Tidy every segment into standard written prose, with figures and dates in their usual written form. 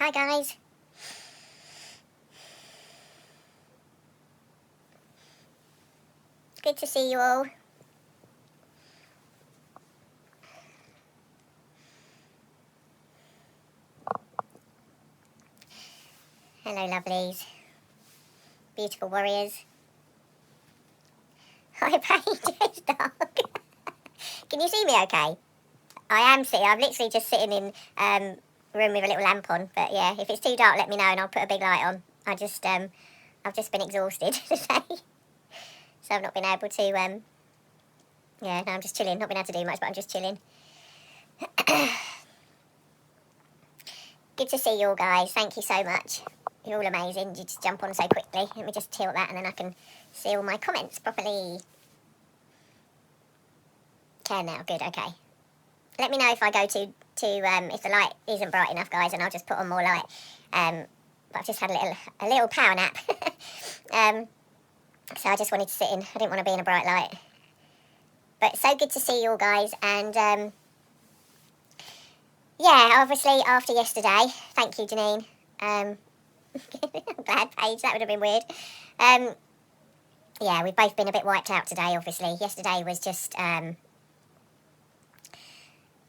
Hi guys. Good to see you all. Hello lovelies. Beautiful warriors. Hi Paige, dog. Can you see me okay? I am sitting, I'm literally just sitting in room with a little lamp on, but yeah, if it's too dark let me know and I'll put a big light on. I've just been exhausted today. So I've not been able to, yeah, no, I'm just chilling. Not been able to do much, but I'm just chilling. Good to see you all, guys. Thank you so much. You're all amazing. You just jump on so quickly. Let me just tilt that and then I can see all my comments properly. Okay, now. Good, okay. Let me know if I go to if the light isn't bright enough, guys, and I'll just put on more light. But I've just had a little power nap. So I just wanted to sit in. I didn't want to be in a bright light. But so good to see you all, guys. And yeah, obviously after yesterday, thank you, Janine. I'm glad, Paige, that would have been weird. Yeah, we've both been a bit wiped out today, obviously. Yesterday was just,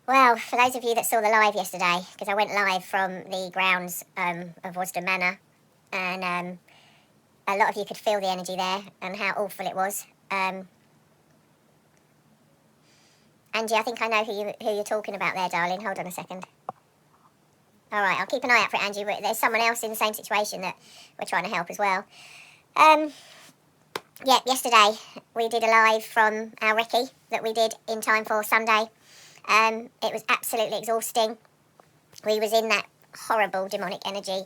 well, for those of you that saw the live yesterday, because I went live from the grounds of Wasden Manor, and a lot of you could feel the energy there and how awful it was. Angie, I think I know who you're talking about there, darling. Hold on a second. All right, I'll keep an eye out for it, Angie. There's someone else in the same situation that we're trying to help as well. Yeah, yesterday we did a live from our recce that we did in time for Sunday. It was absolutely exhausting. We was in that horrible demonic energy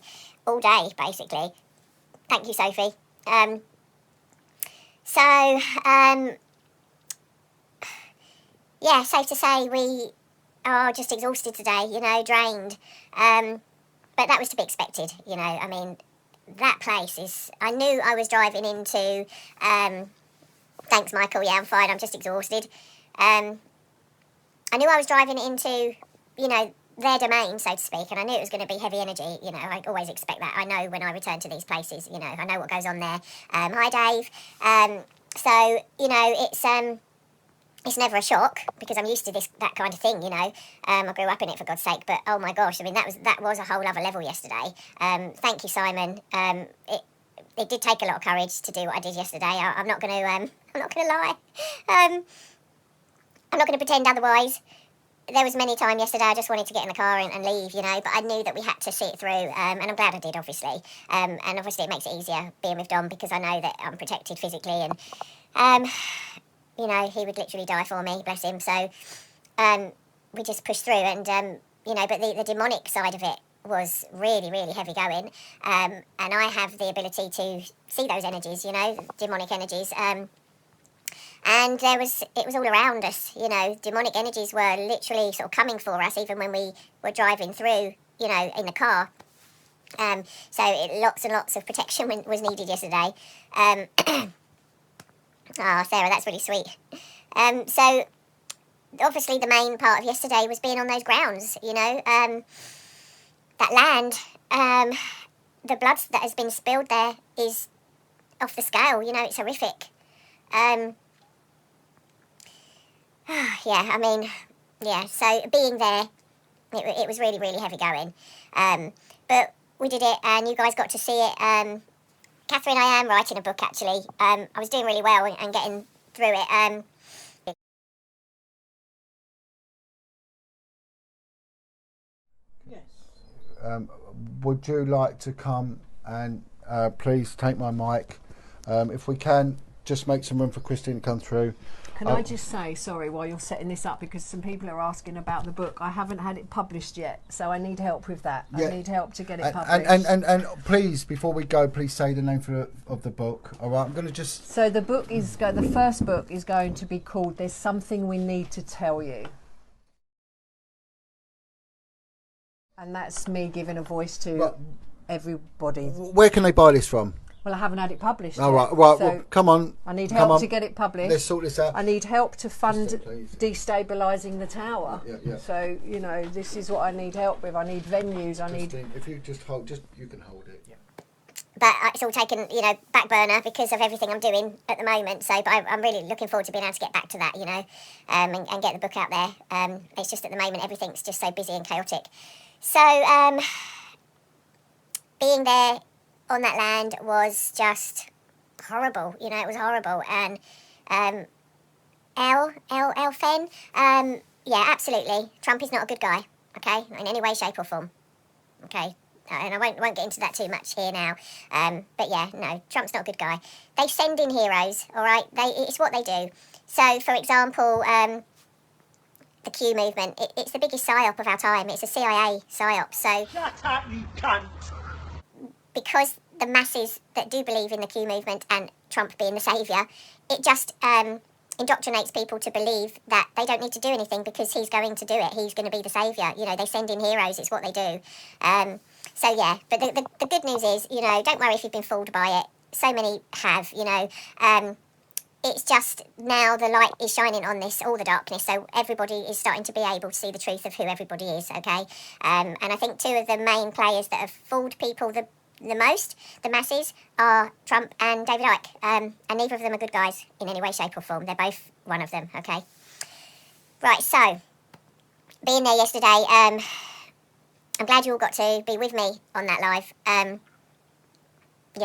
all day, basically. Thank you, Sophie. Yeah, safe to say we are just exhausted today, you know, drained. But that was to be expected, you know. I mean, that place is... I knew I was driving into... thanks, Michael. Yeah, I'm fine. I'm just exhausted. I knew I was driving into, you know, their domain, so to speak, and I knew it was going to be heavy energy. You know, I always expect that. I know when I return to these places, you know, I know what goes on there. Hi, Dave. So, you know, it's never a shock because I'm used to that kind of thing, you know. I grew up in it, for God's sake, but oh my gosh, I mean, that was a whole other level yesterday. Thank you, Simon. It did take a lot of courage to do what I did yesterday. I'm not going to lie. I'm not going to pretend otherwise. There was many times yesterday I just wanted to get in the car and leave, you know, but I knew that we had to see it through, and I'm glad I did, obviously. And obviously it makes it easier being with Dom because I know that I'm protected physically, and you know, he would literally die for me, bless him. So we just pushed through, and you know, but the demonic side of it was really, really heavy going, and I have the ability to see those energies, you know, demonic energies. And it was all around us, you know. Demonic energies were literally sort of coming for us, even when we were driving through, you know, in the car. So lots and lots of protection was needed yesterday. Oh, Sarah, that's really sweet. So obviously the main part of yesterday was being on those grounds, you know. That land, the blood that has been spilled there is off the scale, you know. It's horrific. Yeah, I mean, yeah, so being there, it was really, really heavy going. But we did it, and you guys got to see it. Catherine, I am writing a book, actually. I was doing really well and getting through it. Yes. Would you like to come and please take my mic? If we can, just make some room for Christine to come through. Can I just say, sorry, while you're setting this up, because some people are asking about the book. I haven't had it published yet, so I need help with that. Yeah. I need help to get it published. And please, before we go, please say the name of the book. All right, I'm going to just... So the book is the first book is going to be called "There's Something We Need to Tell You," and that's me giving a voice to everybody. Where can they buy this from? Well, I haven't had it published All yet, right, well, so well, come on. I need come help on. to get it published. Let's sort this out. I need help to fund Kristen, please. destabilising the tower. Yeah. So, you know, this is what I need help with. I need venues, Christine, if you just hold, you can hold it. Yeah. But it's all taken, you know, back burner because of everything I'm doing at the moment. So, but I'm really looking forward to being able to get back to that, you know, and get the book out there. It's just at the moment everything's just so busy and chaotic. So, being there on that land was just horrible. You know, it was horrible. And El Fen, yeah, absolutely. Trump is not a good guy. Okay, not in any way, shape, or form. Okay. And I won't get into that too much here now. But yeah, no, Trump's not a good guy. They send in heroes, all right? It's what they do. So, for example, the Q movement, it's the biggest psyop of our time. It's a CIA psyop. So, shut up, you cunt! Because the masses that do believe in the Q movement and Trump being the saviour, it just indoctrinates people to believe that they don't need to do anything because he's going to do it. He's going to be the saviour. You know, they send in heroes. It's what they do. So, yeah, but the good news is, you know, don't worry if you've been fooled by it. So many have, you know. It's just now the light is shining on this, all the darkness, so everybody is starting to be able to see the truth of who everybody is, okay? And I think two of the main players that have fooled people the most, the masses, are Trump and David Icke. And neither of them are good guys in any way, shape or form. They're both one of them, okay? Right, so, being there yesterday, I'm glad you all got to be with me on that live. Yeah,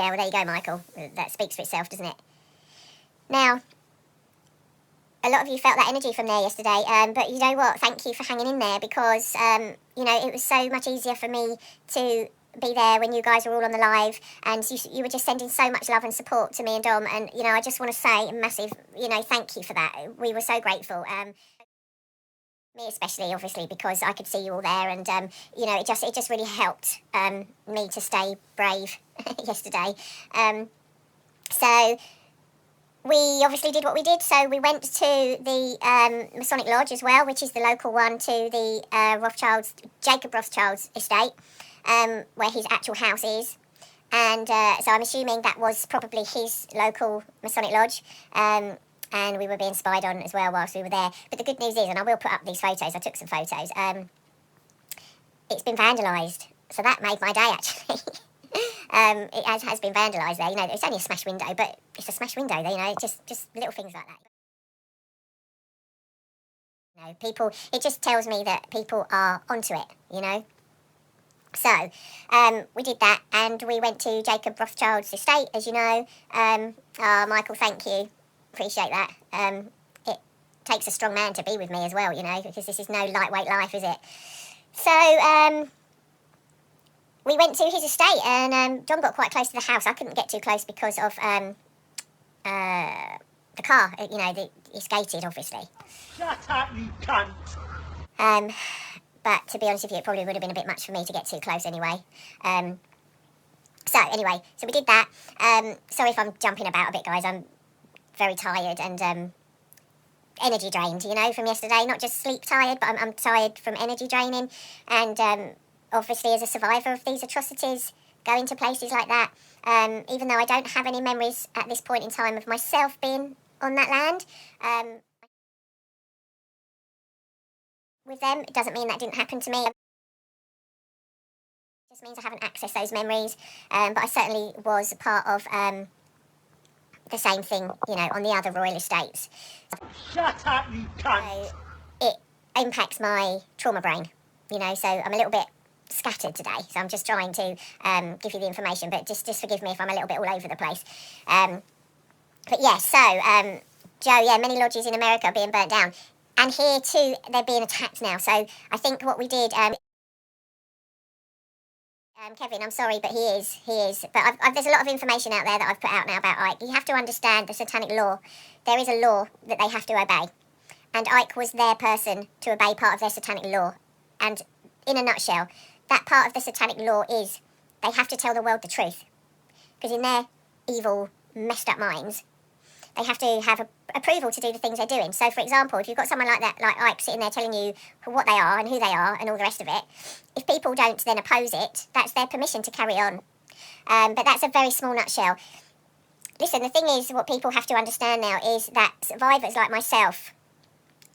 well, there you go, Michael. That speaks for itself, doesn't it? Now, a lot of you felt that energy from there yesterday, but you know what? Thank you for hanging in there because, you know, it was so much easier for me to be there when you guys were all on the live and you were just sending so much love and support to me and Dom, and, you know, I just want to say a massive, you know, thank you for that. We were so grateful. Me especially, obviously, because I could see you all there and, you know, it just really helped me to stay brave yesterday. So we obviously did what we did. So we went to the Masonic Lodge as well, which is the local one to the Jacob Rothschild's estate, where his actual house is. And so I'm assuming that was probably his local Masonic Lodge. And we were being spied on as well whilst we were there. But the good news is, and I will put up these photos, I took some photos, it's been vandalised. So that made my day, actually. It has been vandalised there. You know, it's only a smashed window, but it's a smashed window, you know, just little things like that. You know, people, it just tells me that people are onto it, you know. So, we did that, and we went to Jacob Rothschild's estate, as you know. Michael, thank you. Appreciate that. It takes a strong man to be with me as well, you know, because this is no lightweight life, is it? So, we went to his estate, and John got quite close to the house. I couldn't get too close because of the car. You know, it's gated, obviously. Shut up, you cunt! But to be honest with you, it probably would have been a bit much for me to get too close anyway. So anyway, so we did that. Sorry if I'm jumping about a bit, guys. I'm very tired and energy drained, you know, from yesterday. Not just sleep tired, but I'm tired from energy draining. And obviously, as a survivor of these atrocities, going to places like that, even though I don't have any memories at this point in time of myself being on that land, with them, it doesn't mean that didn't happen to me. It just means I haven't accessed those memories, but I certainly was part of the same thing, you know, on the other royal estates. Shut up, you cunt! So it impacts my trauma brain, you know, so I'm a little bit scattered today, so I'm just trying to give you the information, but just forgive me if I'm a little bit all over the place. But yeah, so, Joe, yeah, many lodges in America are being burnt down. And here too, they're being attacked now. So I think what we did, Kevin, I'm sorry, but he is. But there's a lot of information out there that I've put out now about Ike. You have to understand the satanic law. There is a law that they have to obey. And Ike was their person to obey part of their satanic law. And in a nutshell, that part of the satanic law is they have to tell the world the truth. Because in their evil, messed up minds, they have to have approval to do the things they're doing. So, for example, if you've got someone like that, like Ike, sitting there telling you what they are and who they are and all the rest of it, if people don't then oppose it, that's their permission to carry on. But that's a very small nutshell. Listen, the thing is, what people have to understand now is that survivors like myself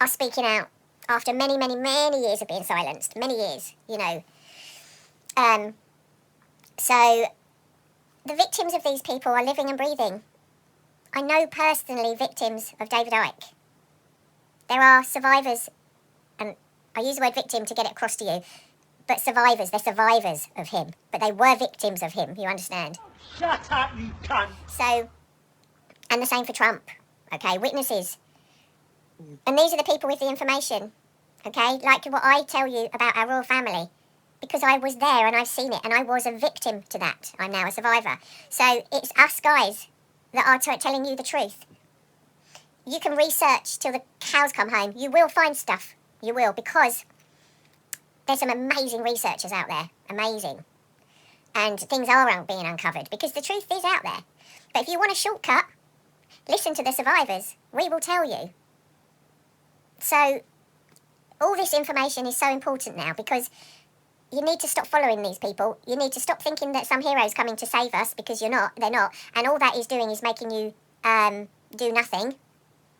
are speaking out after many, many, many years of being silenced. Many years, you know. So the victims of these people are living and breathing. I know personally victims of David Icke. There are survivors, and I use the word victim to get it across to you, but survivors, they're survivors of him, but they were victims of him, you understand? Shut up, you cunt! So, and the same for Trump, okay, witnesses. And these are the people with the information, okay, like what I tell you about our royal family, because I was there and I've seen it, and I was a victim to that. I'm now a survivor. So it's us guys that are telling you the truth. You can research till the cows come home. You will find stuff. You will, because there's some amazing researchers out there. Amazing. And things are being uncovered, because the truth is out there. But if you want a shortcut, listen to the survivors. We will tell you. So all this information is so important now, because you need to stop following these people. You need to stop thinking that some hero's coming to save us, because you're not. They're not. And all that is doing is making you do nothing.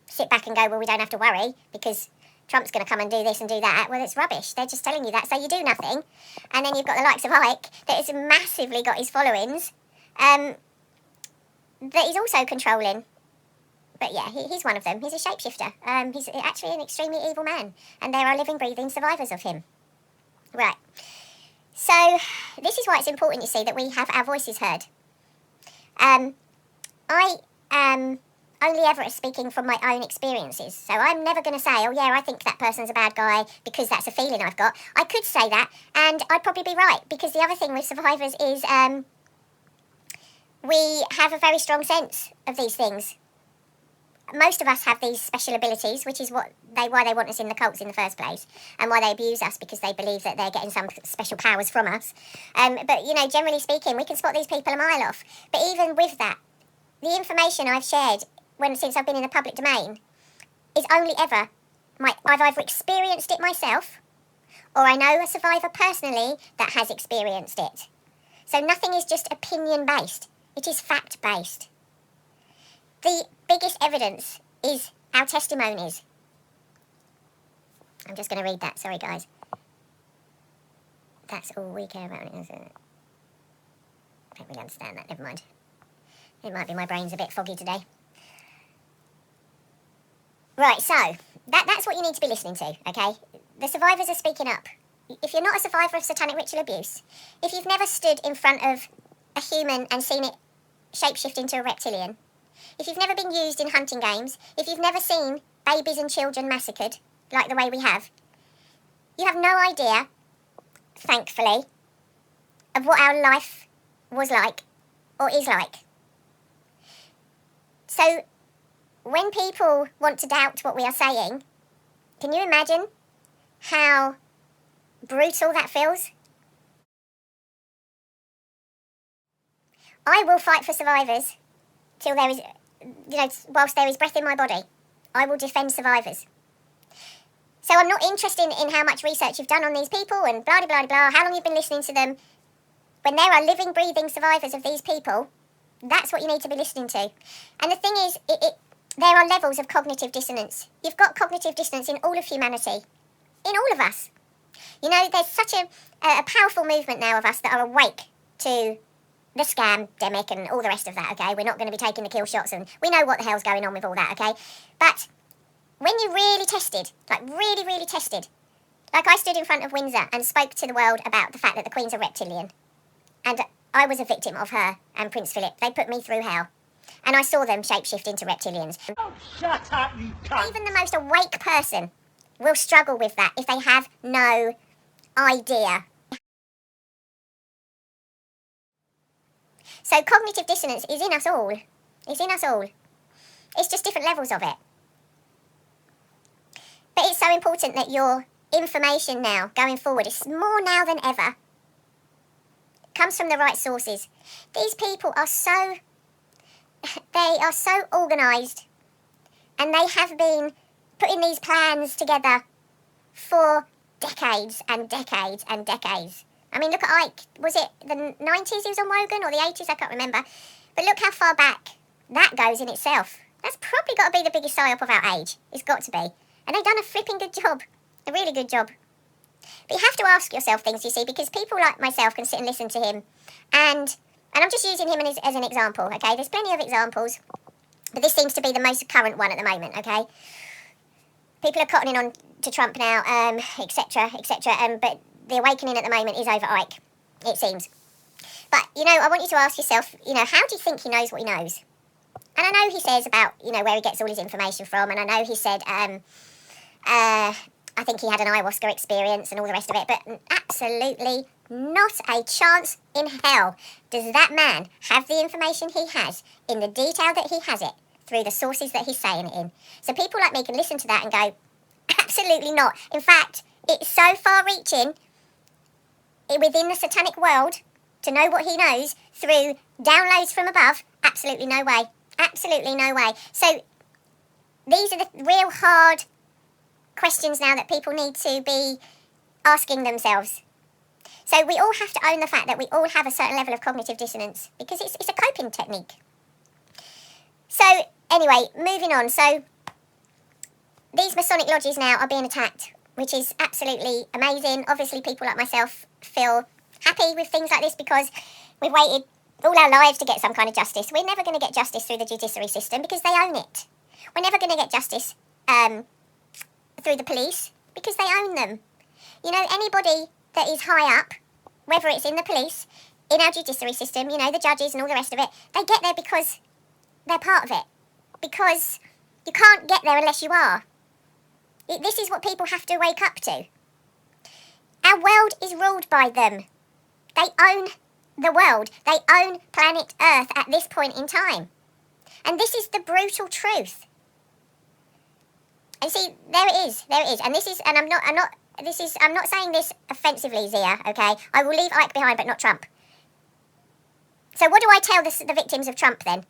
Sit back and go, well, we don't have to worry, because Trump's going to come and do this and do that. Well, it's rubbish. They're just telling you that, so you do nothing. And then you've got the likes of Ike, that has massively got his followings, that he's also controlling. But yeah, he's one of them. He's a shapeshifter. He's actually an extremely evil man. And there are living, breathing survivors of him. Right. So this is why it's important, you see, that we have our voices heard. I am only ever speaking from my own experiences. So I'm never going to say, oh yeah, I think that person's a bad guy because that's a feeling I've got. I could say that, and I'd probably be right, because the other thing with survivors is we have a very strong sense of these things. Most of us have these special abilities, which is why they want us in the cults in the first place, and why they abuse us, because they believe that they're getting some special powers from us. But, you know, generally speaking, we can spot these people a mile off. But even with that, the information I've shared since I've been in the public domain is only ever I've either experienced it myself, or I know a survivor personally that has experienced it. So nothing is just opinion-based. It is fact-based. The biggest evidence is our testimonies. I'm just going to read that. Sorry, guys. That's all we care about, isn't it? I don't really understand that. Never mind. It might be my brain's a bit foggy today. Right, so that's what you need to be listening to, okay? The survivors are speaking up. If you're not a survivor of satanic ritual abuse, if you've never stood in front of a human and seen it shapeshift into a reptilian, if you've never been used in hunting games, if you've never seen babies and children massacred, like the way we have, you have no idea, thankfully, of what our life was like, or is like. So, when people want to doubt what we are saying, can you imagine how brutal that feels? I will fight for survivors till there is, whilst there is breath in my body. I will defend survivors. So I'm not interested in how much research you've done on these people and blah, blah, blah, blah, how long you've been listening to them. When there are living, breathing survivors of these people, that's what you need to be listening to. And the thing is, there are levels of cognitive dissonance. You've got cognitive dissonance in all of humanity, in all of us. You know, there's such a powerful movement now of us that are awake to the scam-demic and all the rest of that, okay? We're not going to be taking the kill shots, and we know what the hell's going on with all that, okay? But when you really tested, like really, really tested, like I stood in front of Windsor and spoke to the world about the fact that the Queen's a reptilian, and I was a victim of her and Prince Philip. They put me through hell. And I saw them shapeshift into reptilians. Oh, shut up, you cunt! Even the most awake person will struggle with that if they have no idea. So cognitive dissonance is in us all. It's in us all. It's just different levels of it. But it's so important that your information now, going forward, is more now than ever, comes from the right sources. These people are so organised, and they have been putting these plans together for decades and decades and decades. I mean, look at Ike. Was it the 90s he was on Wogan or the 80s? I can't remember. But look how far back that goes in itself. That's probably got to be the biggest psyop of our age. It's got to be. And they've done a flipping good job. A really good job. But you have to ask yourself things, you see, because people like myself can sit and listen to him. And I'm just using him as an example, okay? There's plenty of examples. But this seems to be the most current one at the moment, okay? People are cottoning on to Trump now, etc., etc. But the awakening at the moment is over Ike, it seems. But, you know, I want you to ask yourself, you know, how do you think he knows what he knows? And I know he says about, you know, where he gets all his information from. And I know he said, I think he had an ayahuasca experience and all the rest of it. But absolutely not a chance in hell does that man have the information he has in the detail that he has it through the sources that he's saying it in. So people like me can listen to that and go, absolutely not. In fact, it's so far-reaching within the satanic world to know what he knows through downloads from above. Absolutely no way. Absolutely no way. So these are the real hard questions now that people need to be asking themselves. So we all have to own the fact that we all have a certain level of cognitive dissonance because it's a coping technique. So anyway, moving on. So these Masonic lodges now are being attacked, which is absolutely amazing. Obviously, people like myself feel happy with things like this because we've waited all our lives to get some kind of justice. We're never going to get justice through the judiciary system because they own it. We're never going to get justice through the police because they own them. You know, anybody that is high up, whether it's in the police, in our judiciary system, you know, the judges and all the rest of it, they get there because they're part of it. Because you can't get there unless you are. This is what people have to wake up to. Our world is ruled by them. They own the world. They own planet Earth at this point in time. And this is the brutal truth. And see, there it is. And this is, and I'm not saying this offensively, Zia, okay? I will leave Ike behind, but not Trump. So what do I tell the victims of Trump then?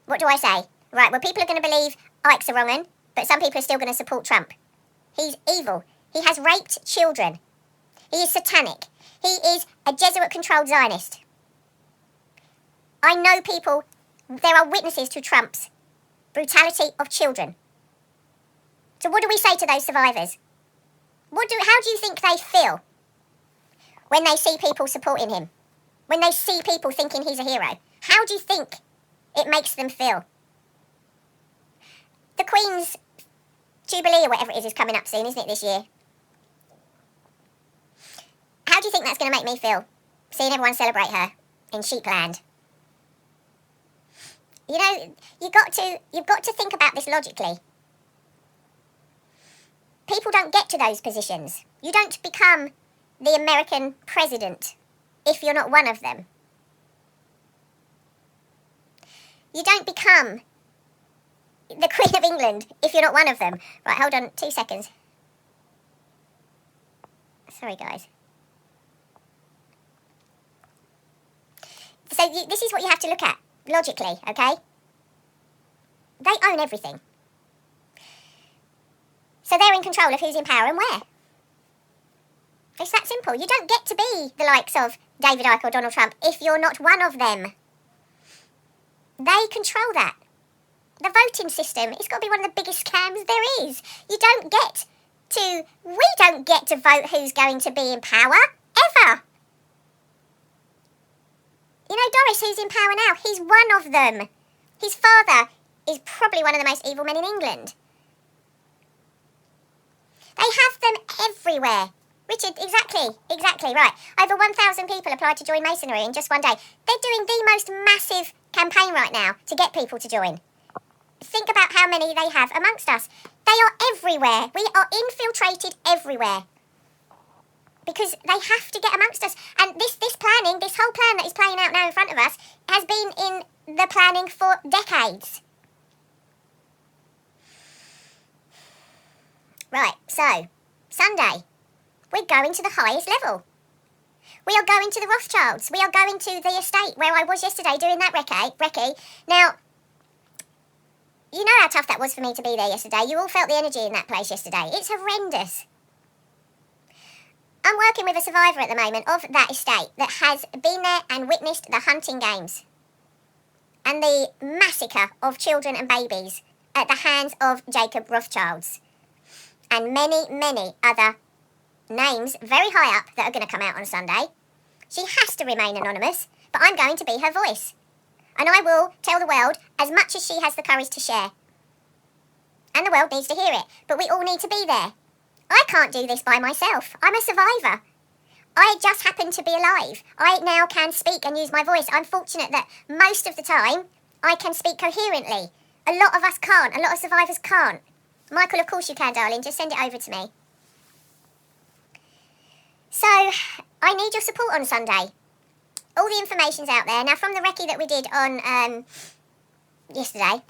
What do I say? Right, well, people are going to believe Ike's a wrong un, but some people are still going to support Trump. He's evil. He has raped children. He is satanic. He is a Jesuit-controlled Zionist. I know people, there are witnesses to Trump's brutality of children. So what do we say to those survivors? How do you think they feel when they see people supporting him? When they see people thinking he's a hero? How do you think it makes them feel? The Queen's Jubilee or whatever it is coming up soon, isn't it, this year? How do you think that's going to make me feel, seeing everyone celebrate her in Sheepland? You know, you've got to think about this logically. People don't get to those positions. You don't become the American president if you're not one of them. You don't become the Queen of England if you're not one of them. Right, hold on 2 seconds. Sorry, guys. So this is what you have to look at, logically, okay? They own everything. So they're in control of who's in power and where. It's that simple. You don't get to be the likes of David Icke or Donald Trump if you're not one of them. They control that. The voting system, it's got to be one of the biggest scams there is. We don't get to vote who's going to be in power, ever. You know, Doris, who's in power now, he's one of them. His father is probably one of the most evil men in England. They have them everywhere. Richard, exactly, right. Over 1,000 people applied to join Masonry in just one day. They're doing the most massive campaign right now to get people to join. Think about how many they have amongst us. They are everywhere. We are infiltrated everywhere. Because they have to get amongst us. And this planning, this whole plan that is playing out now in front of us, has been in the planning for decades. Right, so, Sunday, we're going to the highest level. We are going to the Rothschilds. We are going to the estate where I was yesterday doing that recce. Now, you know how tough that was for me to be there yesterday. You all felt the energy in that place yesterday. It's horrendous. I'm working with a survivor at the moment of that estate that has been there and witnessed the hunting games and the massacre of children and babies at the hands of Jacob Rothschilds and many, many other names very high up that are going to come out on Sunday. She has to remain anonymous, but I'm going to be her voice. And I will tell the world as much as she has the courage to share. And the world needs to hear it, but we all need to be there. I can't do this by myself. I'm a survivor. I just happen to be alive. I now can speak and use my voice. I'm fortunate that most of the time I can speak coherently. A lot of us can't. A lot of survivors can't. Michael, of course you can, darling. Just send it over to me. So, I need your support on Sunday. All the information's out there. Now, from the recce that we did on yesterday,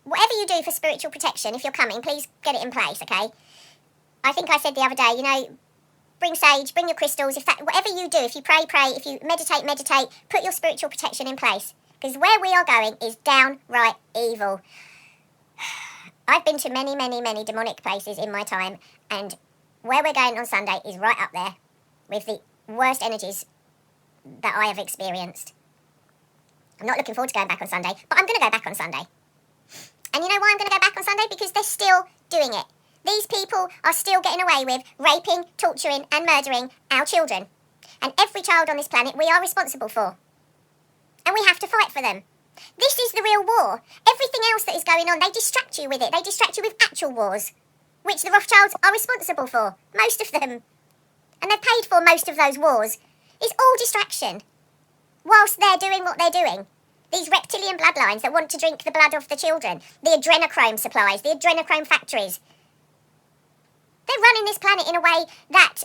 whatever you do for spiritual protection, if you're coming, please get it in place, okay? I think I said the other day, you know, bring sage, bring your crystals, whatever you do, if you pray, if you meditate, put your spiritual protection in place. Because where we are going is downright evil. I've been to many, many, many demonic places in my time, and where we're going on Sunday is right up there with the worst energies that I have experienced. I'm not looking forward to going back on Sunday, but I'm going to go back on Sunday. And you know why I'm going to go back on Sunday? Because they're still doing it. These people are still getting away with raping, torturing and murdering our children. And every child on this planet we are responsible for. And we have to fight for them. This is the real war. Everything else that is going on, they distract you with it. They distract you with actual wars, which the Rothschilds are responsible for, most of them. And they've paid for most of those wars. It's all distraction. Whilst they're doing what they're doing. These reptilian bloodlines that want to drink the blood of the children. The adrenochrome supplies, the adrenochrome factories. They're running this planet in a way that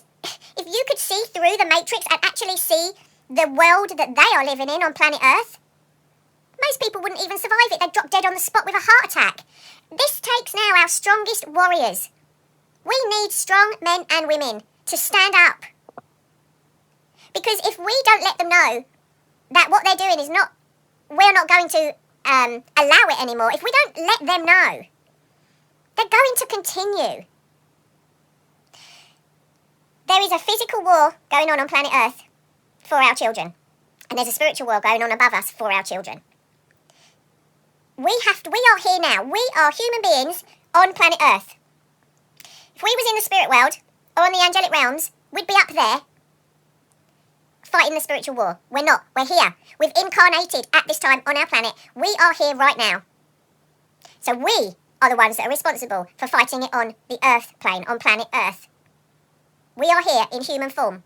if you could see through the matrix and actually see the world that they are living in on planet Earth, most people wouldn't even survive it. They'd drop dead on the spot with a heart attack. This takes now our strongest warriors. We need strong men and women to stand up. Because if we don't let them know that what they're doing is not, we're not going to allow it anymore, if we don't let them know, they're going to continue. There is a physical war going on planet Earth for our children. And there's a spiritual war going on above us for our children. We are here now. We are human beings on planet Earth. If we was in the spirit world or on the angelic realms, we'd be up there fighting the spiritual war. We're not. We're here. We've incarnated at this time on our planet. We are here right now. So we are the ones that are responsible for fighting it on the Earth plane, on planet Earth. We are here in human form.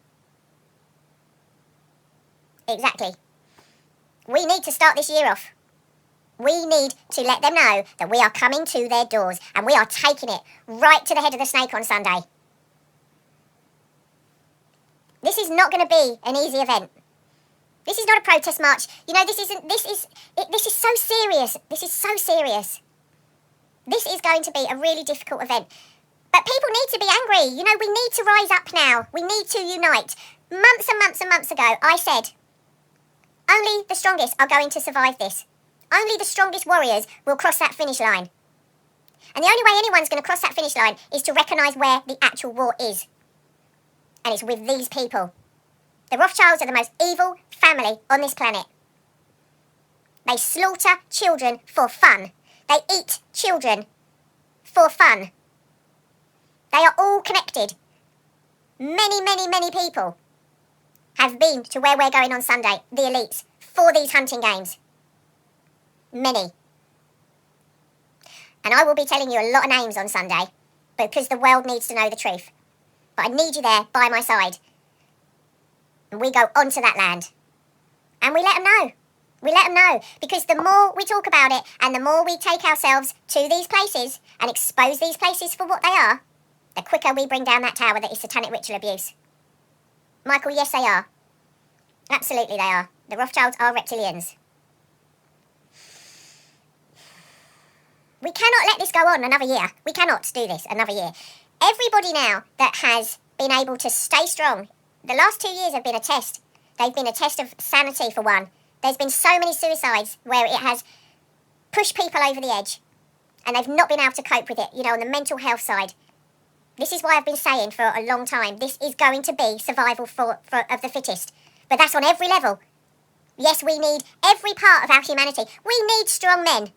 Exactly. We need to start this year off. We need to let them know that we are coming to their doors and we are taking it right to the head of the snake on Sunday. This is not going to be an easy event. This is not a protest march. You know, this is so serious. This is so serious. This is going to be a really difficult event. But people need to be angry. You know, we need to rise up now. We need to unite. Months and months and months ago, I said, only the strongest are going to survive this. Only the strongest warriors will cross that finish line. And the only way anyone's going to cross that finish line is to recognise where the actual war is. And it's with these people. The Rothschilds are the most evil family on this planet. They slaughter children for fun. They eat children for fun. They are all connected. Many, many, many people have been to where we're going on Sunday, the elites, for these hunting games. Many. And I will be telling you a lot of names on Sunday because the world needs to know the truth. But I need you there by my side. And we go onto that land. And we let them know. We let them know. Because the more we talk about it and the more we take ourselves to these places and expose these places for what they are, the quicker we bring down that tower that is satanic ritual abuse. Michael, yes they are. Absolutely they are. The Rothschilds are reptilians. We cannot let this go on another year. We cannot do this another year. Everybody now that has been able to stay strong, the last 2 years have been a test. They've been a test of sanity for one. There's been so many suicides where it has pushed people over the edge and they've not been able to cope with it, you know, on the mental health side. This is why I've been saying for a long time, this is going to be survival for of the fittest. But that's on every level. Yes, we need every part of our humanity. We need strong men.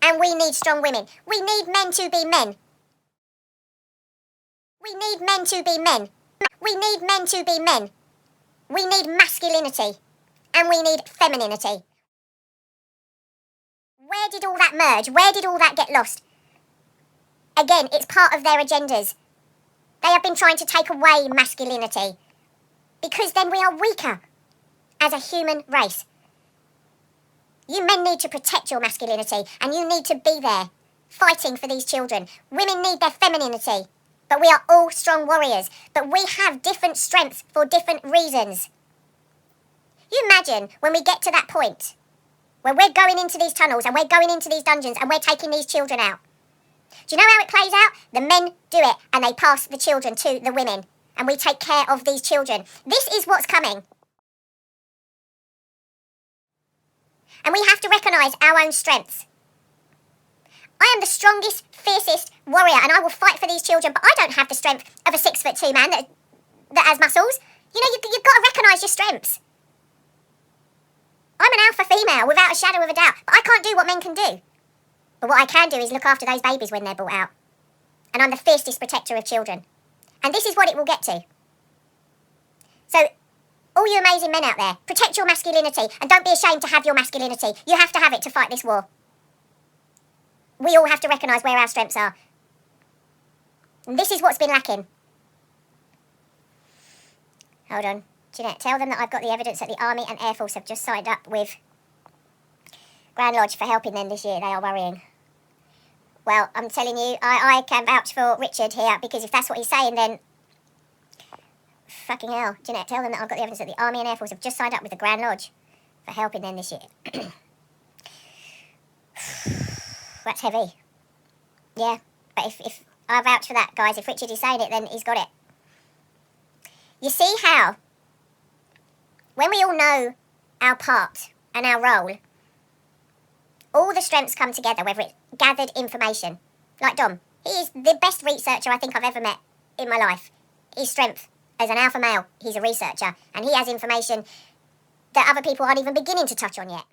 And we need strong women. We need men to be men. We need men to be men. We need men to be men. We need masculinity. And we need femininity. Where did all that merge? Where did all that get lost? Again, it's part of their agendas. They have been trying to take away masculinity. Because then we are weaker as a human race. You men need to protect your masculinity and you need to be there fighting for these children. Women need their femininity. But we are all strong warriors. But we have different strengths for different reasons. You imagine when we get to that point where we're going into these tunnels and we're going into these dungeons and we're taking these children out. Do you know how it plays out? The men do it and they pass the children to the women and we take care of these children. This is what's coming. And we have to recognise our own strengths. I am the strongest, fiercest warrior and I will fight for these children, but I don't have the strength of a 6'2" man that has muscles. You know, you've got to recognise your strengths. I'm an alpha female without a shadow of a doubt, but I can't do what men can do. But what I can do is look after those babies when they're brought out. And I'm the fiercest protector of children. And this is what it will get to. So, all you amazing men out there, protect your masculinity and don't be ashamed to have your masculinity. You have to have it to fight this war. We all have to recognise where our strengths are. And this is what's been lacking. Hold on. Jeanette, tell them that I've got the evidence that the Army and Air Force have just signed up with Grand Lodge for helping them this year. They are worrying. Well, I'm telling you, I can vouch for Richard here, because if that's what he's saying, then fucking hell. Jeanette, tell them that I've got the evidence that the Army and Air Force have just signed up with the Grand Lodge for helping them this year. That's heavy. Yeah, but if I vouch for that, guys, if Richard is saying it, then he's got it. You see how, when we all know our part and our role, all the strengths come together, whether it's gathered information. Like Dom, he is the best researcher I think I've ever met in my life. His strength as an alpha male, he's a researcher, and he has information that other people aren't even beginning to touch on yet.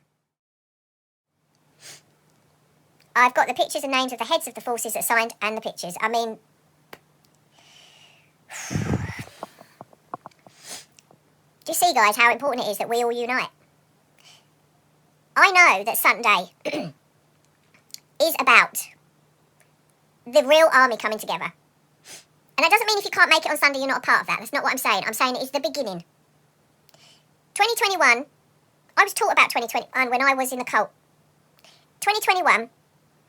I've got the pictures and names of the heads of the forces that signed and the pictures. I mean, do you see, guys, how important it is that we all unite? I know that Sunday is about the real army coming together. And that doesn't mean if you can't make it on Sunday, you're not a part of that. That's not what I'm saying. I'm saying it's the beginning. 2021, I was taught about 2021 when I was in the cult. 2021,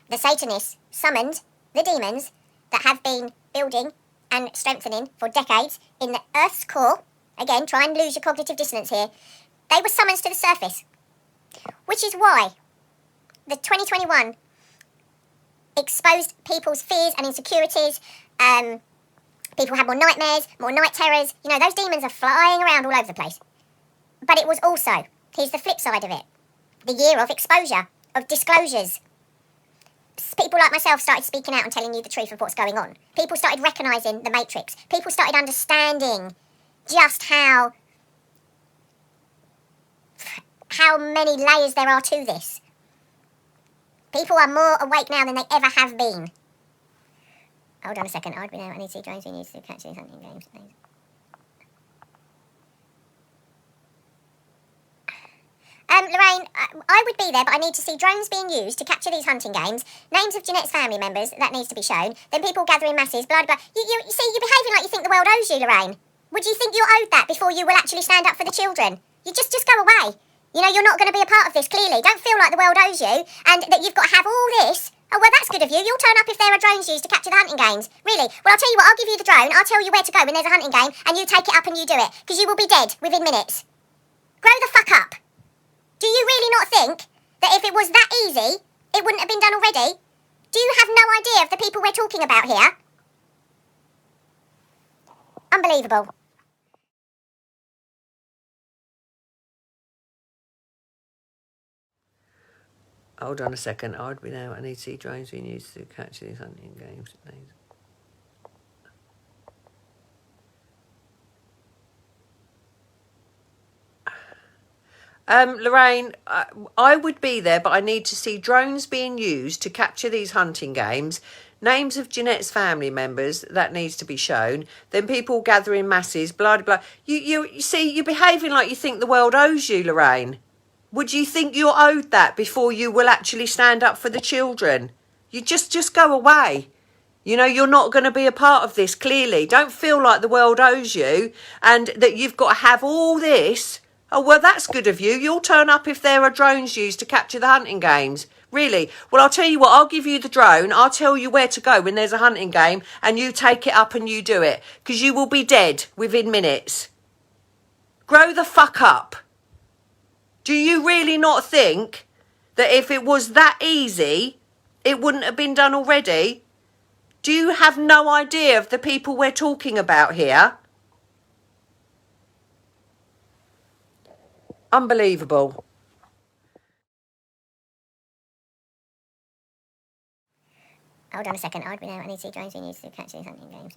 the Satanists summoned the demons that have been building and strengthening for decades in the Earth's core. Again, try and lose your cognitive dissonance here. They were summoned to the surface. Which is why the 2021 exposed people's fears and insecurities. People had more nightmares, more night terrors. You know, those demons are flying around all over the place. But it was also, here's the flip side of it, the year of exposure, of disclosures. People like myself started speaking out and telling you the truth of what's going on. People started recognising the matrix. People started understanding just how many layers there are to this. People are more awake now than they ever have been. Hold on a second. I need to see drones being used to catch these hunting games. Lorraine, I would be there, but I need to see drones being used to capture these hunting games, names of Jeanette's family members, that needs to be shown, then people gathering masses, blah, blah. You see, you're behaving like you think the world owes you, Lorraine. Would you think you're owed that before you will actually stand up for the children? You just go away. You know, you're not going to be a part of this, clearly. Don't feel like the world owes you and that you've got to have all this. Oh, well, that's good of you. You'll turn up if there are drones used to capture the hunting games. Really? Well, I'll tell you what, I'll give you the drone, I'll tell you where to go when there's a hunting game, and you take it up and you do it, because you will be dead within minutes. Grow the fuck up. Do you really not think that if it was that easy, it wouldn't have been done already? Do you have no idea of the people we're talking about here? Unbelievable. Hold on a second. I'd be there. I need to see drones being used to catch these hunting games. Lorraine, I would be there, but I need to see drones being used to capture these hunting games. Names of Jeanette's family members, that needs to be shown. Then people gather in masses, blah, blah, blah. You see, you're behaving like you think the world owes you, Lorraine. Would you think you're owed that before you will actually stand up for the children? You just go away. You know, you're not going to be a part of this, clearly. Don't feel like the world owes you and that you've got to have all this. Oh, well, that's good of you. You'll turn up if there are drones used to capture the hunting games. Really? Well, I'll tell you what, I'll give you the drone. I'll tell you where to go when there's a hunting game and you take it up and you do it. Because you will be dead within minutes. Grow the fuck up. Do you really not think that if it was that easy, it wouldn't have been done already? Do you have no idea of the people we're talking about here? Unbelievable. Hold on a second. I need to see drones being used to catch these hunting games.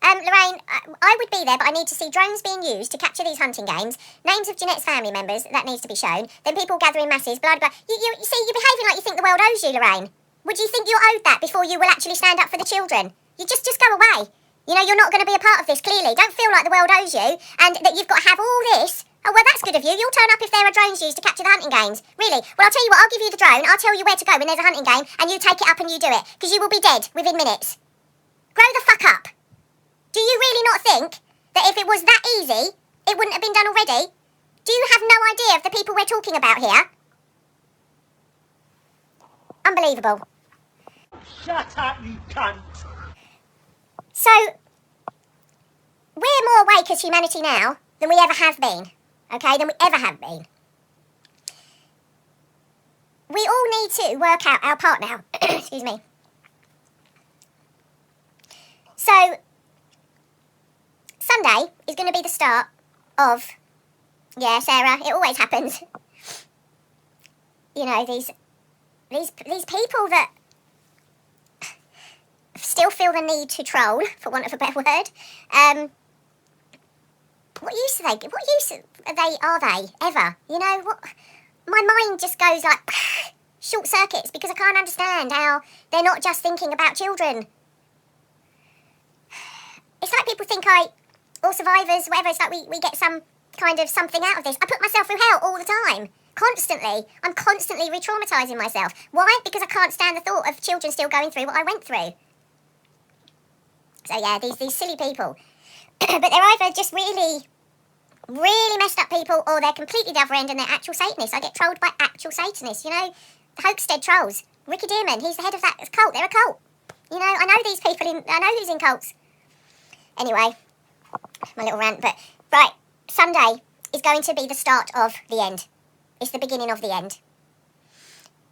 Lorraine, I would be there, but I need to see drones being used to capture these hunting games. Names of Jeanette's family members, that needs to be shown. Then people gather in masses, blah, blah, blah. You see, you're behaving like you think the world owes you, Lorraine. Would you think you're owed that before you will actually stand up for the children? You just go away. You know, you're not going to be a part of this, clearly. Don't feel like the world owes you and that you've got to have all this. Oh, well, that's good of you. You'll turn up if there are drones used to capture the hunting games. Really? Well, I'll tell you what, I'll give you the drone. I'll tell you where to go when there's a hunting game and you take it up and you do it. Because you will be dead within minutes. Grow the fuck up. Do you really not think that if it was that easy, it wouldn't have been done already? Do you have no idea of the people we're talking about here? Unbelievable. Shut up, you cunt! So, we're more awake as humanity now than we ever have been. Okay, than we ever have been. We all need to work out our part now. Excuse me. So, Sunday is going to be the start of, yeah, Sarah, it always happens. You know, these people that still feel the need to troll, for want of a better word. What use are they ever? You know, what? My mind just goes like short circuits because I can't understand how they're not just thinking about children. It's like people think or survivors, whatever, it's like we get some kind of something out of this. I put myself through hell all the time. Constantly. I'm constantly re-traumatising myself. Why? Because I can't stand the thought of children still going through what I went through. So yeah, these silly people. But they're either just really messed up people or they're completely the other end and they're actual Satanists. I get trolled by actual Satanists, you know. The Hoaxstead trolls. Ricky Dearman, he's the head of that cult. They're a cult. You know, I know these people, I know who's in cults. Anyway, my little rant, but right, Sunday is going to be the start of the end. It's the beginning of the end.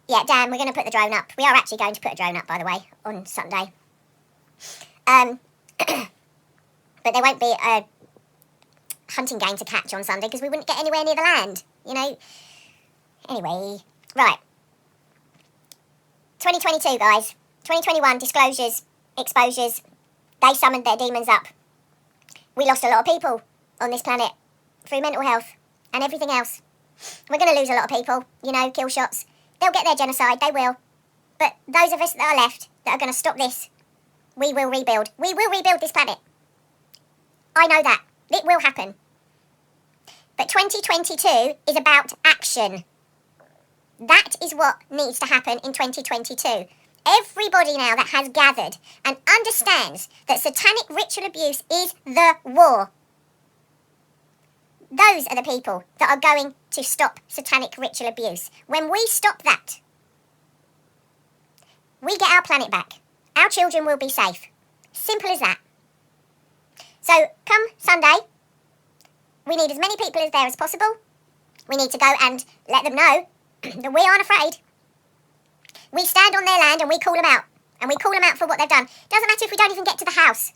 Yeah, Dan, we're going to put the drone up. We are actually going to put a drone up, by the way, on Sunday. But there won't be a hunting game to catch on Sunday because we wouldn't get anywhere near the land, you know. Anyway, right. 2022, guys. 2021, disclosures, exposures. They summoned their demons up. We lost a lot of people on this planet through mental health and everything else. We're going to lose a lot of people, you know, kill shots. They'll get their genocide, they will. But those of us that are left that are going to stop this, we will rebuild. We will rebuild this planet. I know that. It will happen. But 2022 is about action. That is what needs to happen in 2022. Everybody now that has gathered and understands that satanic ritual abuse is the war. Those are the people that are going to stop satanic ritual abuse. When we stop that, we get our planet back. Our children will be safe. Simple as that. So, come Sunday, we need as many people as there as possible. We need to go and let them know that we aren't afraid. We stand on their land and we call them out. And we call them out for what they've done. Doesn't matter if we don't even get to the house.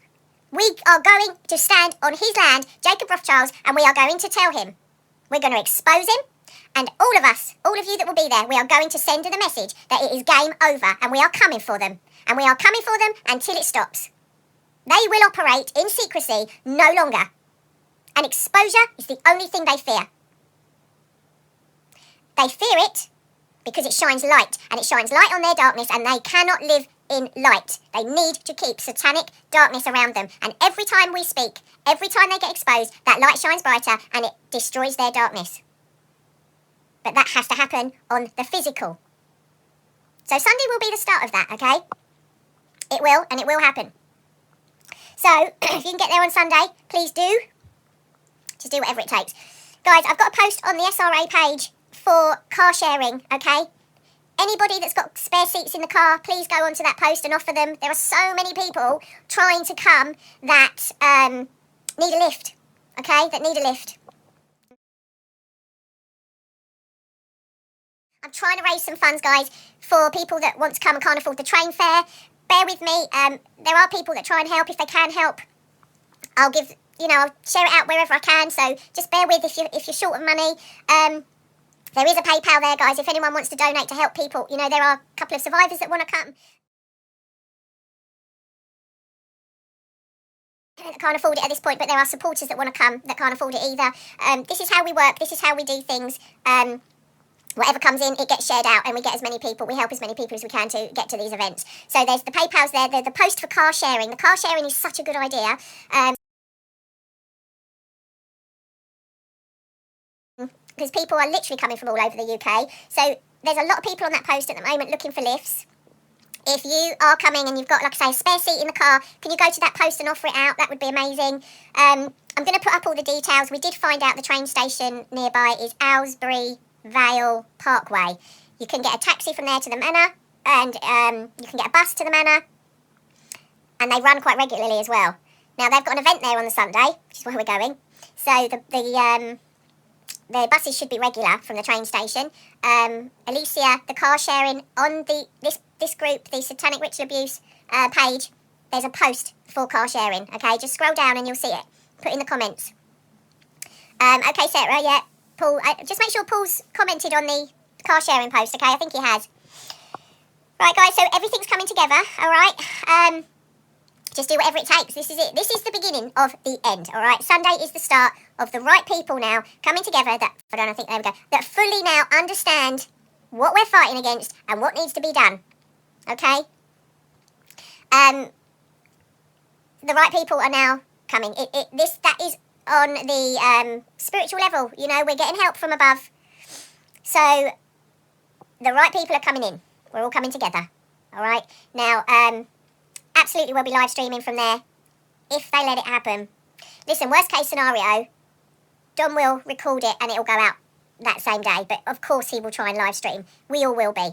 We are going to stand on his land, Jacob Rothschild's, and we are going to tell him. We're going to expose him. And all of us, all of you that will be there, we are going to send them the message that it is game over and we are coming for them. And we are coming for them until it stops. They will operate in secrecy no longer. And exposure is the only thing they fear. They fear it because it shines light, and it shines light on their darkness, and they cannot live in light. They need to keep satanic darkness around them. And every time we speak, every time they get exposed, that light shines brighter and it destroys their darkness. But that has to happen on the physical. So Sunday will be the start of that, okay? It will, and it will happen. So, if you can get there on Sunday, please do. Just do whatever it takes. Guys, I've got a post on the SRA page for car sharing, okay? Anybody that's got spare seats in the car, please go onto that post and offer them. There are so many people trying to come that need a lift, okay? That need a lift. I'm trying to raise some funds, guys, for people that want to come and can't afford the train fare. Bear with me. There are people that try and help. If they can help, I'll give, I'll share it out wherever I can. So just bear with if you're short of money. There is a PayPal there, guys, if anyone wants to donate to help people. There are a couple of survivors that want to come. That can't afford it at this point, but there are supporters that want to come that can't afford it either. This is how we work. This is how we do things. Whatever comes in, it gets shared out, and we get as many people, we help as many people as we can to get to these events. So there's the PayPal's there, the post for car sharing. The car sharing is such a good idea. Because people are literally coming from all over the UK. So there's a lot of people on that post at the moment looking for lifts. If you are coming and you've got, like I say, a spare seat in the car, can you go to that post and offer it out? That would be amazing. I'm going to put up all the details. We did find out the train station nearby is Aylesbury Vale Parkway. You can get a taxi from there to the manor, and you can get a bus to the manor, and they run quite regularly as well. Now they've got an event there on the Sunday, which is where we're going. So the buses should be regular from the train station. Alicia, the car sharing on this group, the Satanic Ritual Abuse page, there's a post for car sharing. Okay, just scroll down and you'll see it. Put in the comments. Okay, Sarah, yeah. Paul, just make sure Paul's commented on the car sharing post, okay? I think he has. Right, guys, so everything's coming together, all right? Just do whatever it takes. This is it. This is the beginning of the end, all right? Sunday is the start of the right people now coming together that fully now understand what we're fighting against and what needs to be done, okay? The right people are now coming. That is on the spiritual level, we're getting help from above. So the right people are coming in. We're all coming together. All right. Now, absolutely, we'll be live streaming from there if they let it happen. Listen, worst case scenario, Don will record it and it'll go out that same day. But of course, he will try and live stream. We all will be.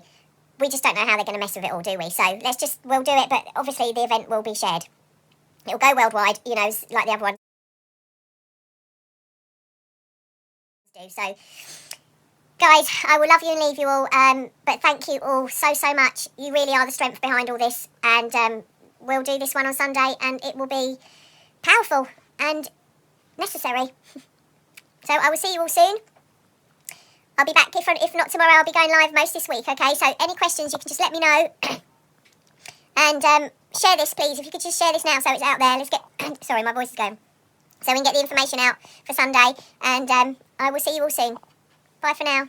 We just don't know how they're going to mess with it all, do we? So we'll do it. But obviously, the event will be shared. It'll go worldwide, like the other one. So, guys, I will love you and leave you all, but thank you all so much. You really are the strength behind all this, and we'll do this one on Sunday, and it will be powerful and necessary. So I will see you all soon. I'll be back, if not tomorrow, I'll be going live most this week, okay? So any questions, you can just let me know. And share this, please. If you could just share this now so it's out there. Let's get... Sorry, my voice is going. So we can get the information out for Sunday, and I will see you all soon. Bye for now.